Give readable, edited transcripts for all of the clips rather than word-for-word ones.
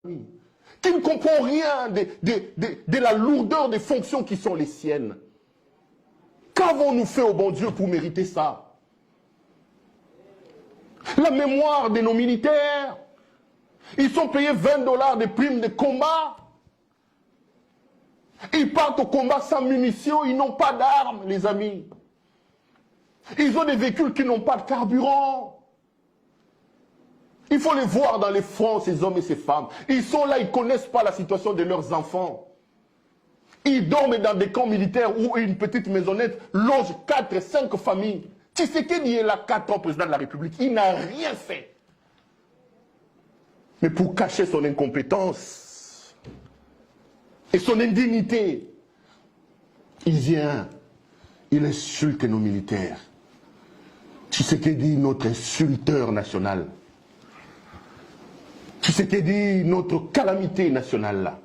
qui ne comprend rien de la lourdeur des fonctions qui sont les siennes. Qu'avons-nous fait au bon Dieu pour mériter ça? La mémoire de nos militaires, ils sont payés 20 $ de primes de combat. Ils partent au combat sans munitions, ils n'ont pas d'armes, les amis. Ils ont des véhicules qui n'ont pas de carburant. Il faut les voir dans les fronts, ces hommes et ces femmes. Ils sont là, ils ne connaissent pas la situation de leurs enfants. Ils dorment dans des camps militaires où une petite maisonnette loge 4 et 5 familles. Tshisekedi est là 4 ans président de la République. Il n'a rien fait. Mais pour cacher son incompétence et son indignité, il vient, il insulte nos militaires. Tshisekedi, notre insulteur national. Tshisekedi, notre calamité nationale là.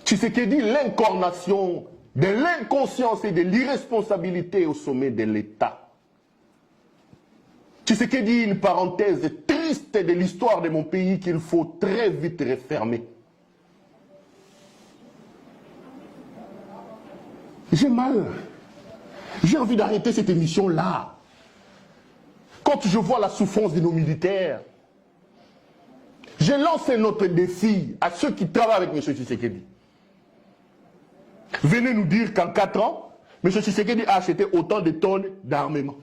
Tshisekedi, l'incarnation de l'inconscience et de l'irresponsabilité au sommet de l'État. Tshisekedi, une parenthèse triste de l'histoire de mon pays qu'il faut très vite refermer. J'ai mal. J'ai envie d'arrêter cette émission-là. Quand je vois la souffrance de nos militaires, je lance notre défi à ceux qui travaillent avec M. Tshisekedi. Venez nous dire qu'en 4 ans, M. Tshisekedi a acheté autant de tonnes d'armement.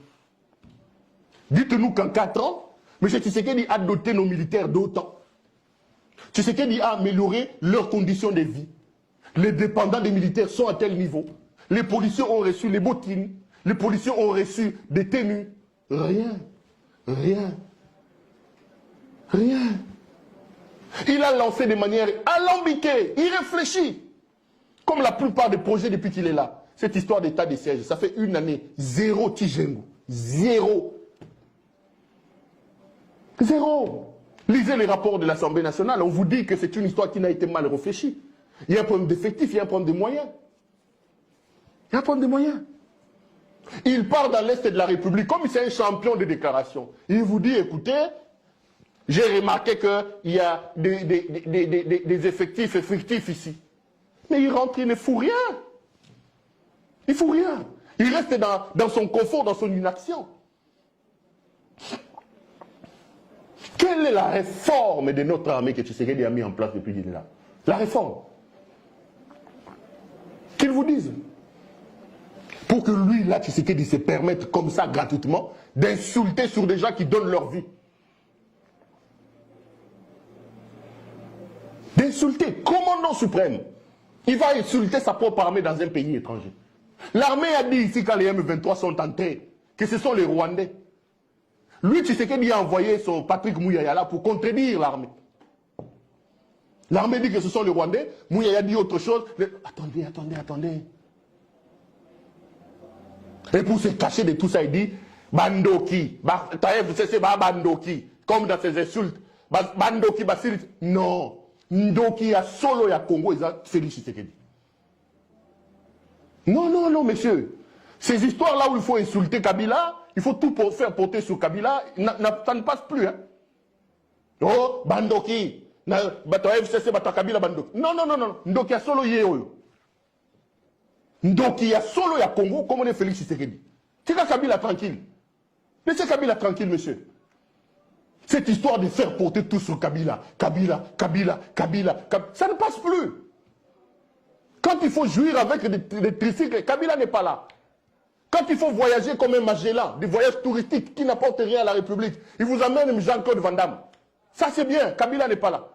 Dites-nous qu'en 4 ans, M. Tshisekedi a doté nos militaires d'autant. Tshisekedi a amélioré leurs conditions de vie. Les dépendants des militaires sont à tel niveau. Les policiers ont reçu les bottines. Les policiers ont reçu des tenues. Rien. Rien. Rien. Il a lancé de manière alambiquée, irréfléchie. Comme la plupart des projets depuis qu'il est là. Cette histoire d'état de siège, ça fait 1 année. 0 Tijengo. 0. 0. Lisez les rapports de l'Assemblée nationale. On vous dit que c'est une histoire qui n'a été mal réfléchie. Il y a un problème d'effectifs, il y a un problème de moyens. Il y a un problème de moyens. Il part dans l'Est de la République comme c'est un champion de déclaration. Il vous dit, écoutez, j'ai remarqué qu'il y a des effectifs fictifs ici. Mais il rentre, il ne fout rien. Il ne fout rien. Il reste dans son confort, dans son inaction. Quelle est la réforme de notre armée que Tshisekedi a mis en place depuis qu'il est là? La réforme. Qu'ils vous disent. Pour que lui, là, Tshisekedi se permette comme ça, gratuitement, d'insulter sur des gens qui donnent leur vie. D'insulter. Commandant suprême. Il va insulter sa propre armée dans un pays étranger. L'armée a dit ici, quand les M23 sont entrés, que ce sont les Rwandais. Lui, Tshisekedi a envoyé son Patrick Mouyaya là pour contredire l'armée. L'armée dit que ce sont les Rwandais. Mouyaya dit autre chose. Mais, attendez. Et pour se cacher de tout ça, il dit Bandoki. C'est Bandoki. Comme dans ses insultes. Bandoki, Basili. Non. Ndoki a solo ya Congo, ils ont Félix Tshisekedi. Non, monsieur. Ces histoires-là où il faut insulter Kabila, il faut tout faire porter sur Kabila, ça ne passe plus. Hein. Oh, Bandoki. Kabila Bandoki. Non. Ndoki a solo yeo. Ndoki a solo ya Congo, comme on est Félix Tshisekedi. Tika Kabila tranquille. Laissez Kabila tranquille, monsieur. Cette histoire de faire porter tout sur Kabila, ça ne passe plus. Quand il faut jouir avec des tricycles, Kabila n'est pas là. Quand il faut voyager comme un Magellan, des voyages touristiques qui n'apportent rien à la République, il vous amène Jean-Claude Van Damme. Ça c'est bien, Kabila n'est pas là.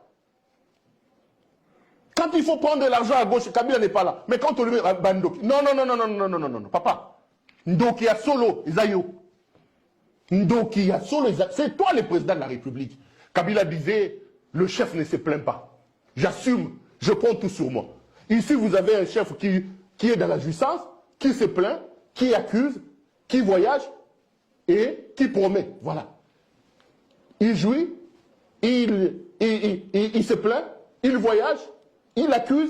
Quand il faut prendre de l'argent à gauche, Kabila n'est pas là. Mais quand on lui met Bandoki, non, papa. Ndoki a solo, Isayo. Ndoki a solo, c'est toi le président de la République. Kabila disait, le chef ne se plaint pas. J'assume, je prends tout sur moi. Ici, vous avez un chef qui est dans la jouissance, qui se plaint, qui accuse, qui voyage et qui promet. Voilà. Il jouit, il se plaint, il voyage, il accuse